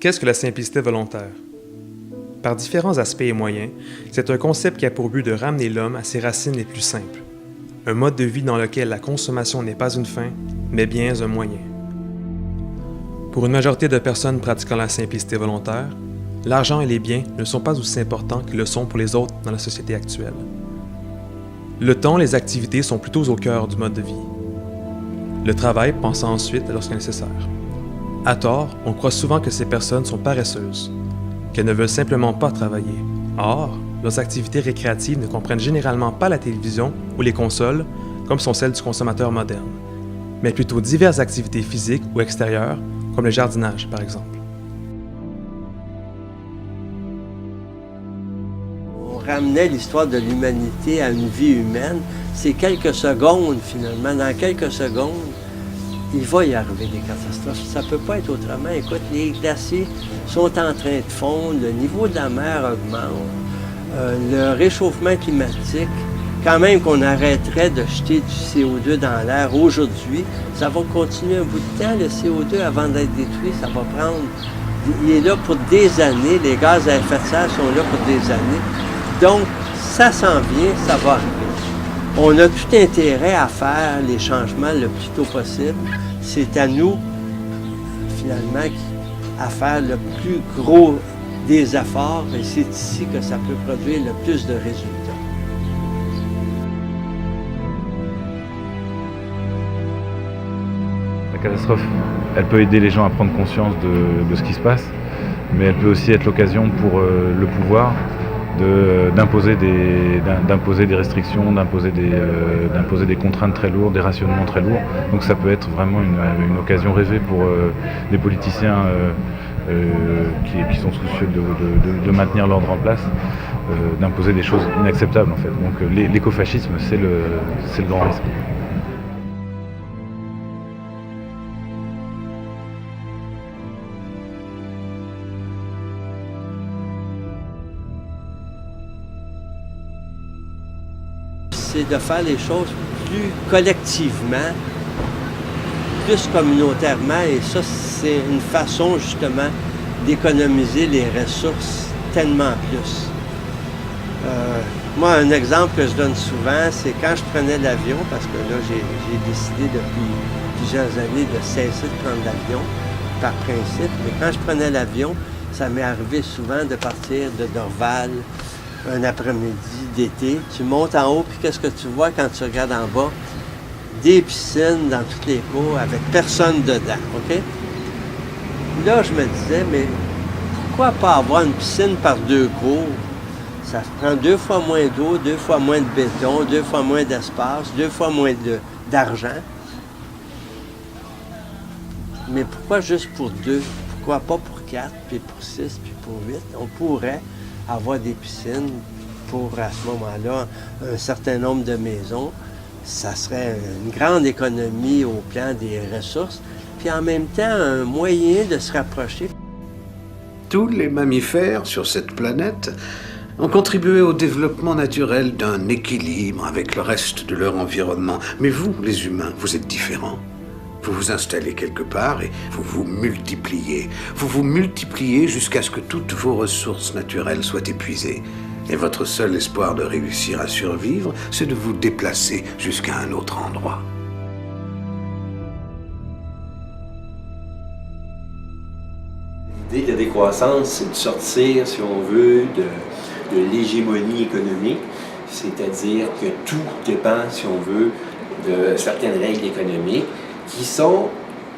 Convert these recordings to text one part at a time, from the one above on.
Qu'est-ce que la simplicité volontaire? Par différents aspects et moyens, c'est un concept qui a pour but de ramener l'homme à ses racines les plus simples. Un mode de vie dans lequel la consommation n'est pas une fin, mais bien un moyen. Pour une majorité de personnes pratiquant la simplicité volontaire, l'argent et les biens ne sont pas aussi importants qu'ils le sont pour les autres dans la société actuelle. Le temps et les activités sont plutôt au cœur du mode de vie. Le travail pensant ensuite lorsque nécessaire. À tort, on croit souvent que ces personnes sont paresseuses, qu'elles ne veulent simplement pas travailler. Or, leurs activités récréatives ne comprennent généralement pas la télévision ou les consoles, comme sont celles du consommateur moderne, mais plutôt diverses activités physiques ou extérieures, comme le jardinage par exemple. On ramenait l'histoire de l'humanité à une vie humaine. C'est quelques secondes finalement. Dans quelques secondes, il va y arriver des catastrophes. Ça ne peut pas être autrement. Écoute, les glaciers sont en train de fondre, le niveau de la mer augmente, le réchauffement climatique, quand même qu'on arrêterait de jeter du CO2 dans l'air aujourd'hui, ça va continuer un bout de temps, le CO2, avant d'être détruit, ça va prendre... Il est là pour des années, les gaz à effet de serre sont là pour des années. Donc, ça s'en vient, ça va arriver. On a tout intérêt à faire les changements le plus tôt possible. C'est à nous, finalement, à faire le plus gros des efforts, et c'est ici que ça peut produire le plus de résultats. La catastrophe, elle peut aider les gens à prendre conscience de ce qui se passe, mais elle peut aussi être l'occasion pour le pouvoir d'imposer des restrictions, d'imposer des contraintes très lourdes, des rationnements très lourds. Donc ça peut être vraiment une occasion rêvée pour les politiciens qui sont soucieux de maintenir l'ordre en place, d'imposer des choses inacceptables en fait. Donc l'écofascisme, c'est le grand risque. C'est de faire les choses plus collectivement, plus communautairement, et ça, c'est une façon justement d'économiser les ressources tellement plus. Moi, un exemple que je donne souvent, c'est quand je prenais l'avion, parce que là, j'ai décidé depuis plusieurs années de cesser de prendre l'avion, par principe, mais quand je prenais l'avion, ça m'est arrivé souvent de partir de Dorval, un après-midi d'été, tu montes en haut, puis qu'est-ce que tu vois quand tu regardes en bas? Des piscines dans toutes les cours avec personne dedans, OK? Là, je me disais, mais pourquoi pas avoir une piscine par deux cours? Ça prend 2 fois moins d'eau, 2 fois moins de béton, 2 fois moins d'espace, 2 fois moins d'argent. Mais pourquoi juste pour 2? Pourquoi pas pour 4, puis pour 6, puis pour 8? On pourrait avoir des piscines pour, à ce moment-là, un certain nombre de maisons. Ça serait une grande économie au plan des ressources, puis en même temps, un moyen de se rapprocher. Tous les mammifères sur cette planète ont contribué au développement naturel d'un équilibre avec le reste de leur environnement. Mais vous, les humains, vous êtes différents. Vous vous installez quelque part et vous vous multipliez. Vous vous multipliez jusqu'à ce que toutes vos ressources naturelles soient épuisées. Et votre seul espoir de réussir à survivre, c'est de vous déplacer jusqu'à un autre endroit. L'idée de la décroissance, c'est de sortir, si on veut, de l'hégémonie économique, c'est-à-dire que tout dépend, si on veut, de certaines règles économiques qui sont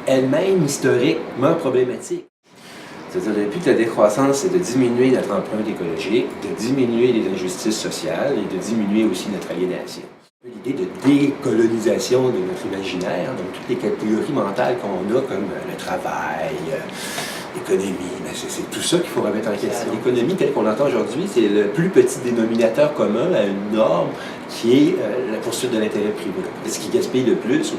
elles-mêmes historiquement problématiques. C'est-à-dire, le but de la décroissance, c'est de diminuer notre empreinte écologique, de diminuer les injustices sociales et de diminuer aussi notre aliénation. L'idée de décolonisation de notre imaginaire, donc toutes les catégories mentales qu'on a, comme le travail, l'économie, c'est tout ça qu'il faut remettre en question. L'économie, telle qu'on l'entend aujourd'hui, c'est le plus petit dénominateur commun à une norme qui est la poursuite de l'intérêt privé. Ce qui gaspille le plus,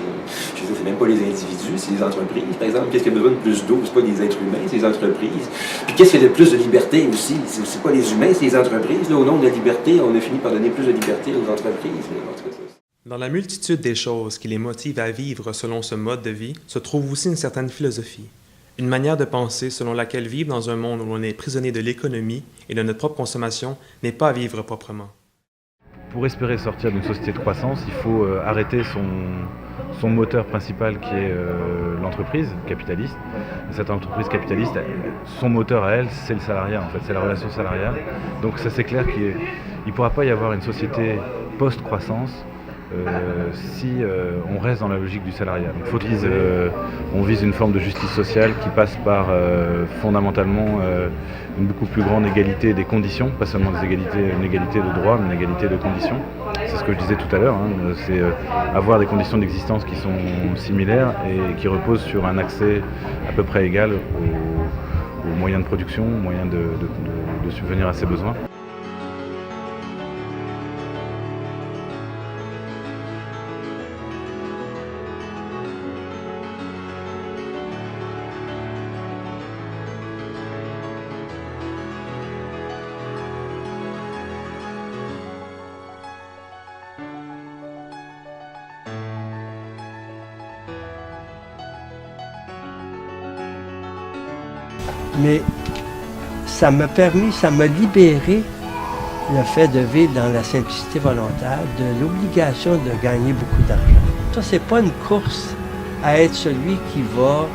je veux dire, c'est même pas les individus, c'est les entreprises. Par exemple, qu'est-ce qui a besoin de plus d'eau? C'est pas les êtres humains, c'est les entreprises. Puis qu'est-ce qui a de plus de liberté aussi? C'est pas les humains, c'est les entreprises. Là, au nom de la liberté, on a fini par donner plus de liberté aux entreprises. Dans la multitude des choses qui les motivent à vivre selon ce mode de vie, se trouve aussi une certaine philosophie. Une manière de penser selon laquelle vivre dans un monde où l'on est prisonnier de l'économie et de notre propre consommation n'est pas vivre proprement. Pour espérer sortir d'une société de croissance, il faut arrêter son moteur principal qui est l'entreprise capitaliste. Et cette entreprise capitaliste, son moteur à elle, c'est le salariat en fait, c'est la relation salariale. Donc ça c'est clair qu'il ne pourra pas y avoir une société post-croissance si on reste dans la logique du salariat. Donc on vise une forme de justice sociale qui passe par fondamentalement une beaucoup plus grande égalité des conditions, pas seulement une égalité de droits, mais une égalité de conditions. C'est ce que je disais tout à l'heure, hein, c'est avoir des conditions d'existence qui sont similaires et qui reposent sur un accès à peu près égal aux moyens de production, aux moyens de subvenir à ses besoins. Mais ça m'a libéré le fait de vivre dans la simplicité volontaire, de l'obligation de gagner beaucoup d'argent. Ça, c'est pas une course à être celui qui va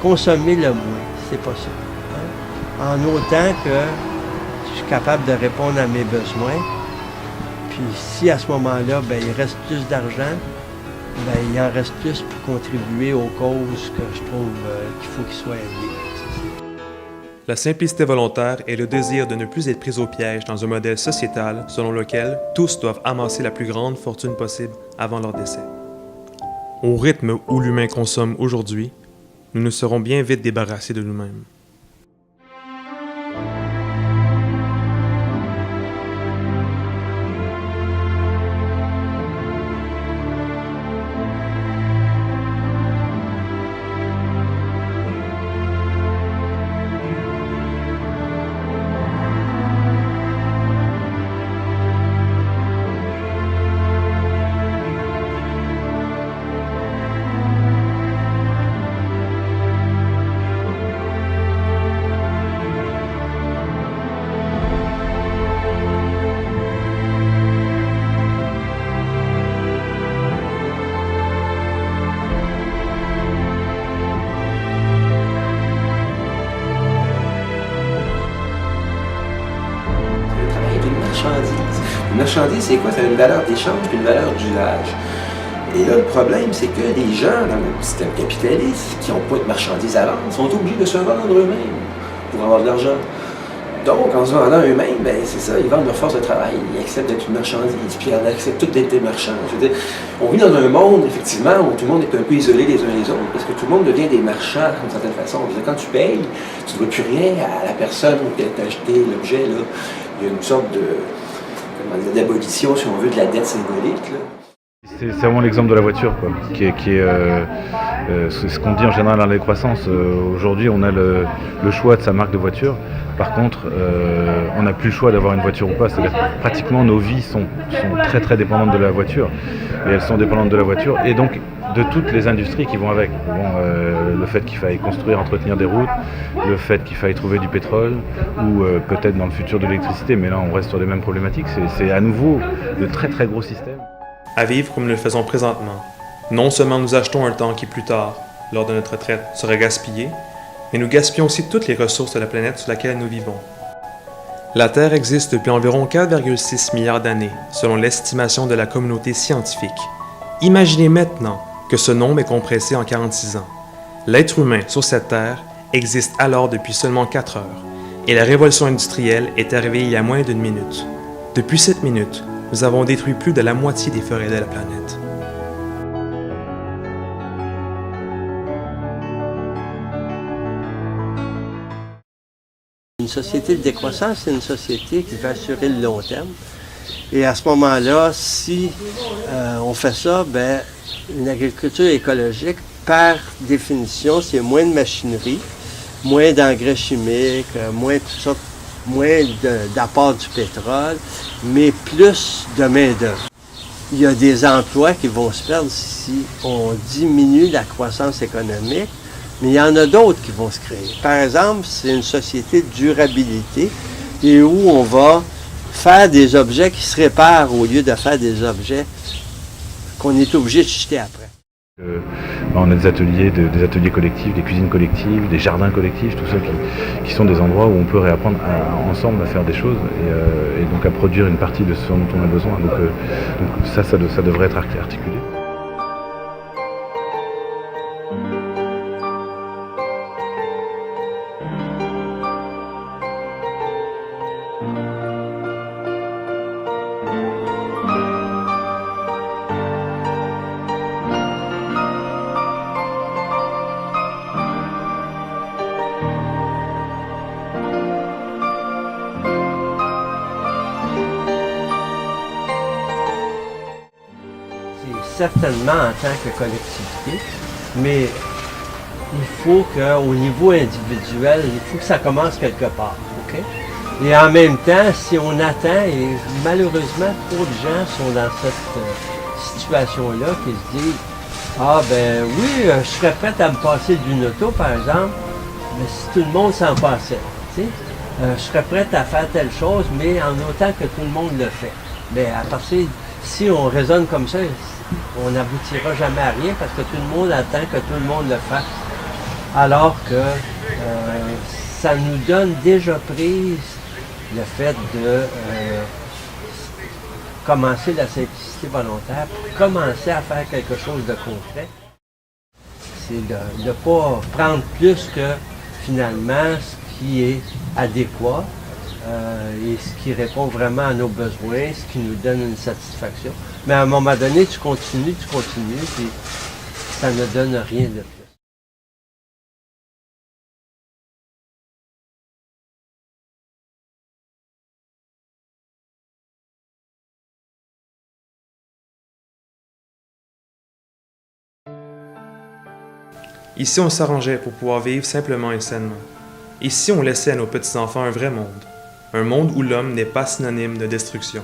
consommer le moins. C'est pas ça. Hein? En autant que je suis capable de répondre à mes besoins. Puis si à ce moment-là, il reste plus d'argent, il en reste plus pour contribuer aux causes que je trouve qu'il faut qu'ils soient aidés. La simplicité volontaire est le désir de ne plus être pris au piège dans un modèle sociétal selon lequel tous doivent amasser la plus grande fortune possible avant leur décès. Au rythme où l'humain consomme aujourd'hui, nous nous serons bien vite débarrassés de nous-mêmes. Une marchandise, c'est quoi? Ça a une valeur d'échange et une valeur d'usage. Et là, le problème, c'est que les gens, dans le système capitaliste, qui n'ont pas de marchandises à vendre, sont obligés de se vendre eux-mêmes pour avoir de l'argent. Donc, en se vendant eux-mêmes, c'est ça, ils vendent leur force de travail, ils acceptent d'être une marchandise, puis ils acceptent tous d'être des marchands. Je veux dire, on vit dans un monde, effectivement, où tout le monde est un peu isolé les uns les autres, parce que tout le monde devient des marchands, d'une certaine façon. Je veux dire, quand tu payes, tu ne dois plus rien à la personne qui t'a acheté l'objet, là. Il y a une sorte d'abolition, si on veut, de la dette symbolique, là. C'est vraiment l'exemple de la voiture, quoi, qui est ce qu'on dit en général dans la décroissance. Aujourd'hui, on a le choix de sa marque de voiture. Par contre, on n'a plus le choix d'avoir une voiture ou pas. C'est-à-dire que pratiquement nos vies sont très très dépendantes de la voiture. Et elles sont dépendantes de la voiture et donc de toutes les industries qui vont avec. Le fait qu'il faille construire, entretenir des routes, le fait qu'il faille trouver du pétrole ou peut-être dans le futur de l'électricité, mais là on reste sur les mêmes problématiques. C'est à nouveau de très très gros systèmes. À vivre comme nous le faisons présentement, non seulement nous achetons un temps qui plus tard, lors de notre retraite, serait gaspillé, mais nous gaspillons aussi toutes les ressources de la planète sur laquelle nous vivons. La Terre existe depuis environ 4,6 milliards d'années, selon l'estimation de la communauté scientifique. Imaginez maintenant que ce nombre est compressé en 46 ans. L'être humain sur cette Terre existe alors depuis seulement 4 heures, et la révolution industrielle est arrivée il y a moins d'1 minute. Depuis cette minute, nous avons détruit plus de la moitié des forêts de la planète. Une société de décroissance, c'est une société qui va assurer le long terme. Et à ce moment-là, si on fait ça, une agriculture écologique, par définition, c'est moins de machinerie, moins d'engrais chimiques, moins d'apport du pétrole, mais plus de main-d'œuvre. Il y a des emplois qui vont se perdre si on diminue la croissance économique, Mais il y en a d'autres qui vont se créer. Par exemple, c'est une société de durabilité et où on va faire des objets qui se réparent au lieu de faire des objets qu'on est obligé de jeter après. On a des ateliers collectifs, des cuisines collectives, des jardins collectifs, tout ça qui sont des endroits où on peut réapprendre ensemble à faire des choses et donc à produire une partie de ce dont on a besoin. Donc ça devrait être articulé. Certainement en tant que collectivité, mais il faut qu'au niveau individuel, il faut que ça commence quelque part. OK? Et en même temps, si on attend, et malheureusement, trop de gens sont dans cette situation-là qui se disent « Ah ben oui, je serais prête à me passer d'une auto, par exemple, mais si tout le monde s'en passait. Je serais prête à faire telle chose, mais en autant que tout le monde le fait. » Mais à partir, si on raisonne comme ça, on n'aboutira jamais à rien parce que tout le monde attend que tout le monde le fasse. Alors que ça nous donne déjà prise le fait de commencer la simplicité volontaire, pour commencer à faire quelque chose de concret. C'est de ne pas prendre plus que finalement ce qui est adéquat. Et ce qui répond vraiment à nos besoins, ce qui nous donne une satisfaction. Mais à un moment donné, tu continues, puis ça ne donne rien de plus. Ici, on s'arrangeait pour pouvoir vivre simplement et sainement. Ici, on laissait à nos petits-enfants un vrai monde. Un monde où l'homme n'est pas synonyme de destruction.